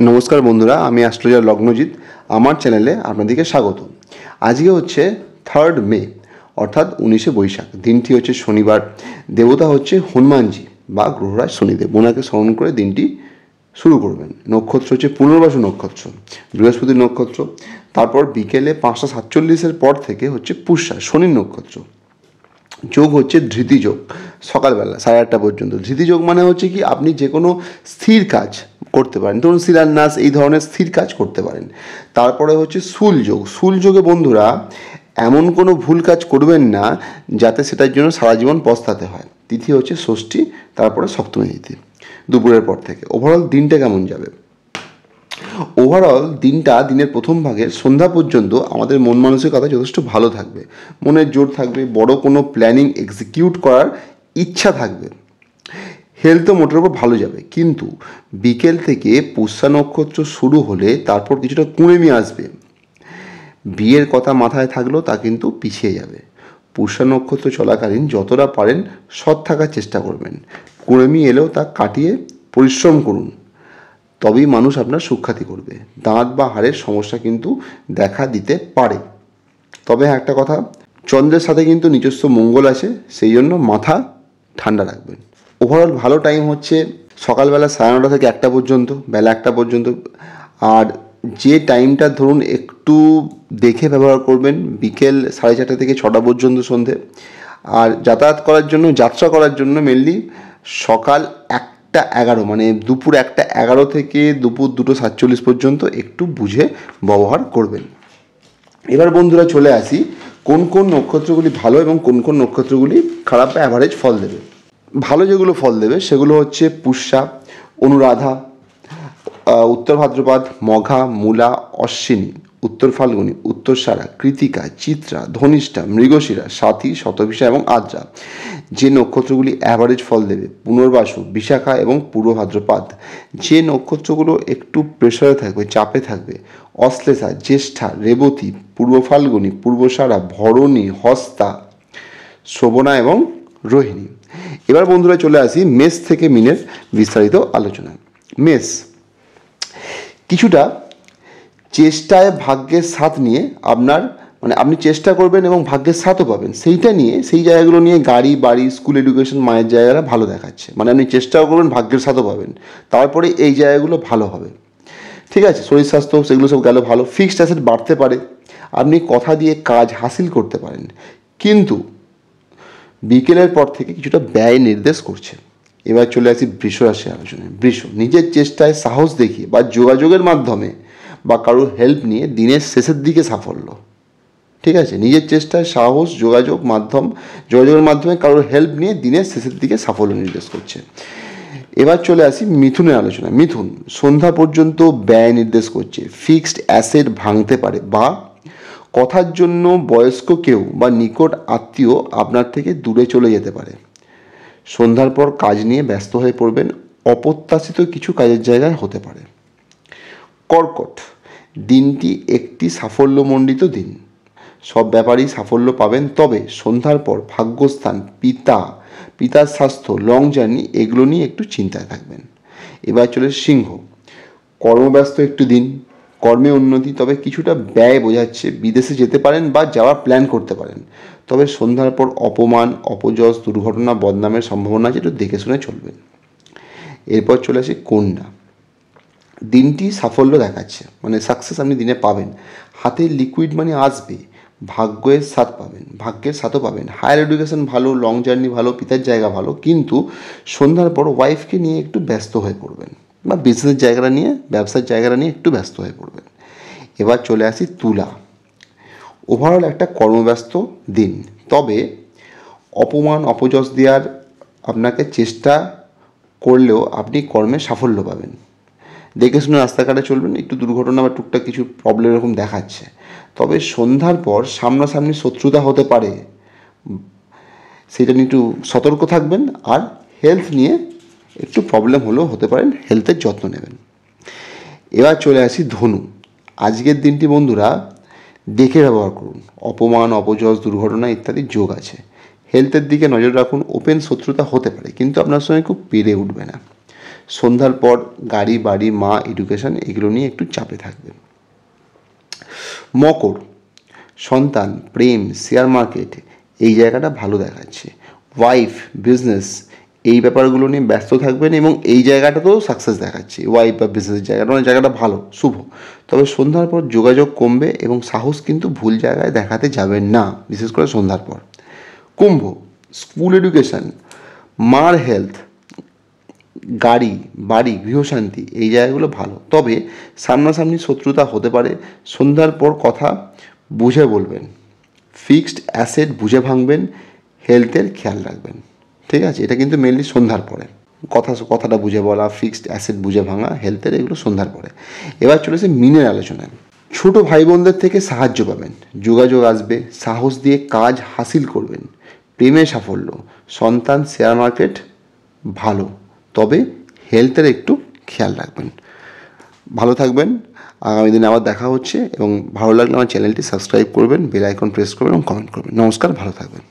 নমস্কার বন্ধুরা, আমি অ্যাস্ট্রোলজার লগ্নজিৎ। আমার চ্যানেলে আপনাদেরকে স্বাগত। আজকে হচ্ছে 3 মে অর্থাৎ 19শে বৈশাখ। দিনটি হচ্ছে শনিবার। দেবতা হচ্ছে হনুমানজি বা গ্রহরাজ শনিদেব। ওনাকে স্মরণ করে দিনটি শুরু করবেন। নক্ষত্র হচ্ছে পুনর্বাসু নক্ষত্র, বৃহস্পতির নক্ষত্র। তারপর বিকেলে 5:47 পর থেকে হচ্ছে পুষ্যা, শনির নক্ষত্র। যোগ হচ্ছে ধৃতি যোগ, সকালবেলা 8:30 পর্যন্ত। ধৃতি যোগ মানে হচ্ছে কি, আপনি যে কোনো স্থির কাজ করতে পারেন, ধরুন শিলান্যাস, এই ধরনের স্থির কাজ করতে পারেন। তারপরে হচ্ছে শুল যোগ। শুল যোগে বন্ধুরা এমন কোনো ভুল কাজ করবেন না যাতে সেটার জন্য সারা জীবন পস্তাতে হয়। তিথি হচ্ছে ষষ্ঠী, তারপরে সপ্তমী তিথি দুপুরের পর থেকে। ওভারঅল দিনটা কেমন যাবে? ওভারঅল দিনটা, দিনের প্রথম ভাগের সন্ধ্যা পর্যন্ত আমাদের মন মানসিকতা যথেষ্ট ভালো থাকবে, মনের জোর থাকবে, বড় কোনো প্ল্যানিং এক্সিকিউট করার ইচ্ছা থাকবে। হেলথও মোটের উপর ভালো যাবে। কিন্তু বিকেল থেকে পুষ্যা নক্ষত্র শুরু হলে তারপর কিছুটা কুঁড়েমি আসবে। বিয়ের কথা মাথায় থাকলেও তা কিন্তু পিছিয়ে যাবে। পুষ্যা নক্ষত্র চলাকালীন যতটা পারেন সৎ থাকার চেষ্টা করবেন। কুঁড়েমি এলেও তা কাটিয়ে পরিশ্রম করুন, তবেই মানুষ আপনার সুখ্যাতি করবে। দাঁত বা হাড়ের সমস্যা কিন্তু দেখা দিতে পারে। তবে একটা কথা, চন্দ্রের সাথে কিন্তু নিজস্ব মঙ্গল আছে, সেই জন্য মাথা ঠান্ডা রাখবেন। ওভারঅল ভালো টাইম হচ্ছে সকালবেলা 9:30 থেকে 1টা পর্যন্ত, বেলা 1টা পর্যন্ত। আর যে টাইমটা ধরুন একটু দেখে ব্যবহার করবেন, বিকেল 4:30 থেকে 6টা পর্যন্ত সন্ধে। আর যাতায়াত করার জন্য, যাত্রা করার জন্য মেনলি সকাল 1:11 মানে দুপুর 1:11 থেকে দুপুর 2:47 পর্যন্ত একটু বুঝে ব্যবহার করবেন। এবার বন্ধুরা চলে আসি কোন কোন নক্ষত্রগুলি ভালো এবং কোন কোন নক্ষত্রগুলি খারাপ বা অ্যাভারেজ ফল দেবে। ভালো যেগুলো ফল দেবে সেগুলো হচ্ছে পুষ্যা, অনুরাধা, উত্তর ভাদ্রপদ, মঘা, মূলা, অশ্বিনী, উত্তর ফাল্গুনী, উত্তরসারা, কৃতিকা, চিত্রা, ধনিষ্ঠা, মৃগশিরা, সাথী, শতভিষা এবং আদ্রা। যে নক্ষত্রগুলি অ্যাভারেজ ফল দেবে পুনর্বাসু, বিশাখা এবং পূর্ব ভাদ্রপদ। যে নক্ষত্রগুলো একটু প্রেশারে থাকবে, চাপে থাকবে, অশ্লেষা, জ্যেষ্ঠা, রেবতী, পূর্ব ফাল্গুনী, পূর্বসারা, ভরণী, হস্তা, শ্রবণা এবং রোহিণী। এবার বন্ধুরা চলে আসি মেষ থেকে মিনের বিস্তারিত আলোচনা। মেষ, কিছুটা চেষ্টায় ভাগ্যের সাথ নিয়ে আপনি চেষ্টা করবেন এবং ভাগ্যের সাথও পাবেন। সেইটা নিয়ে, সেই জায়গাগুলো নিয়ে গাড়ি, বাড়ি, স্কুল, এডুকেশন, মায়ের জায়গাটা ভালো দেখাচ্ছে। মানে আপনি চেষ্টাও করবেন, ভাগ্যের সাথও পাবেন, তারপরে এই জায়গাগুলো ভালো হবে। ঠিক আছে, শরীর স্বাস্থ্য সেগুলো সব গেল ভালো। ফিক্সড অ্যাসেট বাড়তে পারে, আপনি কথা দিয়ে কাজ হাসিল করতে পারেন। কিন্তু বিকেলের পর থেকে কিছুটা ব্যয় নির্দেশ করছে। এবার চলে আসি বৃষ রাশি আলোচনায়। বৃষ, নিজের চেষ্টায় সাহস দেখিয়ে বা যোগাযোগের মাধ্যমে বা কারোর হেল্প নিয়ে দিনের শেষের দিকে সাফল্য। ঠিক আছে, নিজের চেষ্টায় সাহস, যোগাযোগের মাধ্যমে কারোর হেল্প নিয়ে দিনের শেষের দিকে সাফল্য নির্দেশ করছে। এবার চলে আসি মিথুনের আলোচনা। মিথুন, সন্ধ্যা পর্যন্ত ব্যয় নির্দেশ করছে। ফিক্সড অ্যাসেট ভাঙতে পারে বা কথার জন্য বয়স্ক কেউ বা নিকট আত্মীয় আপনার থেকে দূরে চলে যেতে পারে। সন্ধ্যার পর কাজ নিয়ে ব্যস্ত হয়ে পড়বেন, অপ্রত্যাশিত কিছু কাজের জায়গায় হতে পারে। কর্কট, দিনটি একটি সাফল্যমণ্ডিত দিন, সব ব্যাপারেই সাফল্য পাবেন। তবে সন্ধ্যার পর ভাগ্যস্থান, পিতার স্বাস্থ্য, লং জার্নি, এগুলো নিয়ে একটু চিন্তায় থাকবেন। এবার চলে সিংহ, কর্মব্যস্ত একটু দিন, কর্মে উন্নতি, তবে কিছুটা ব্যয় বোঝাচ্ছে। বিদেশে যেতে পারেন বা যাওয়ার প্ল্যান করতে পারেন। তবে সন্ধ্যার পর অপমান, অপযশ, দুর্ঘটনা, বদনামের সম্ভাবনা আছে, একটু দেখে শুনে চলবেন। এরপর চলে আসি কন্যা, দিনটি সাফল্য দেখাচ্ছে, মানে সাকসেস আপনি দিনে পাবেন। হাতে লিকুইড মানি আসবে, ভাগ্যের সাথও পাবেন। হায়ার এডুকেশন ভালো, লং জার্নি ভালো, পিতার জায়গা ভালো। কিন্তু সন্ধ্যার পর ওয়াইফকে নিয়ে একটু ব্যস্ত হয়ে পড়বেন বা বিজনেসের জায়গাটা নিয়ে, ব্যবসার জায়গাটা নিয়ে একটু ব্যস্ত হয়ে পড়বেন। এবার চলে আসি তুলা, ওভারঅল একটা কর্মব্যস্ত দিন, তবে অপমান, অপযশ দেওয়ার আপনাকে চেষ্টা করলেও আপনি কর্মে সাফল্য পাবেন। দেখে শুনে রাস্তাঘাটে চলবেন, একটু দুর্ঘটনা বা টুকটাক কিছু প্রবলেম এরকম দেখাচ্ছে। তবে সন্ধ্যার পর সামনাসামনি শত্রুতা হতে পারে, সেটা নিয়ে একটু সতর্ক থাকবেন। আর হেলথ নিয়ে একটু প্রবলেম হলেও হতে পারেন, হেলথের যত্ন নেবেন। এবার চলে আসি ধনু, আজকের দিনটি বন্ধুরা দেখে ব্যবহার করুন। অপমান, অপযশ, দুর্ঘটনা ইত্যাদি যোগ আছে। হেলথের দিকে নজর রাখুন। ওপেন শত্রুতা হতে পারে, কিন্তু আপনার সঙ্গে খুব পেরে উঠবে না। সন্ধ্যার পর গাড়ি, বাড়ি, মা, এডুকেশন এগুলো নিয়ে একটু চাপে থাকবেন। মকর, সন্তান, প্রেম, শেয়ার মার্কেট এই জায়গাটা ভালো দেখাচ্ছে। ওয়াইফ, বিজনেস এই ব্যাপারগুলো নিয়ে ব্যস্ত থাকবেন এবং এই জায়গাটাতেও সাকসেস দেখাচ্ছে। ওয়াইফ বা বিজনেসের জায়গাটা মানে জায়গাটা ভালো, শুভ। তবে সন্ধ্যার পর যোগাযোগ কমবে এবং সাহস কিন্তু ভুল জায়গায় দেখাতে যাবেন না, বিশেষ করে সন্ধ্যার পর। কুম্ভ, স্কুল এডুকেশন, মার হেলথ, গাড়ি, বাড়ি, গৃহশান্তি এই জায়গাগুলো ভালো। তবে সামনাসামনি শত্রুতা হতে পারে। সন্ধ্যার পর কথা বুঝে বলবেন। ফিক্সড অ্যাসেট বুঝে ভাঙবেন। হেলথের খেয়াল রাখবেন। ঠিক আছে, এটা কিন্তু মেনলি সন্ধ্যার পরে কথাটা বুঝে বলা, ফিক্সড অ্যাসেট বুঝে ভাঙা, হেলথের এগুলো সন্ধ্যার পরে। এবার চলেছে মিনের আলোচনায়। ছোট ভাই বোনদের থেকে সাহায্য পাবেন, যোগাযোগ আসবে, সাহস দিয়ে কাজ হাসিল করবেন। প্রেমে সাফল্য, সন্তান, শেয়ার মার্কেট ভালো। তবে হেলথের একটু খেয়াল রাখবেন। ভালো থাকবেন। আগামী দিনে আবার দেখা হচ্ছে এবং ভালো লাগলে আমার চ্যানেলটি সাবস্ক্রাইব করবেন, বেল আইকন প্রেস করবেন এবং কমেন্ট করবেন। নমস্কার, ভালো থাকবেন।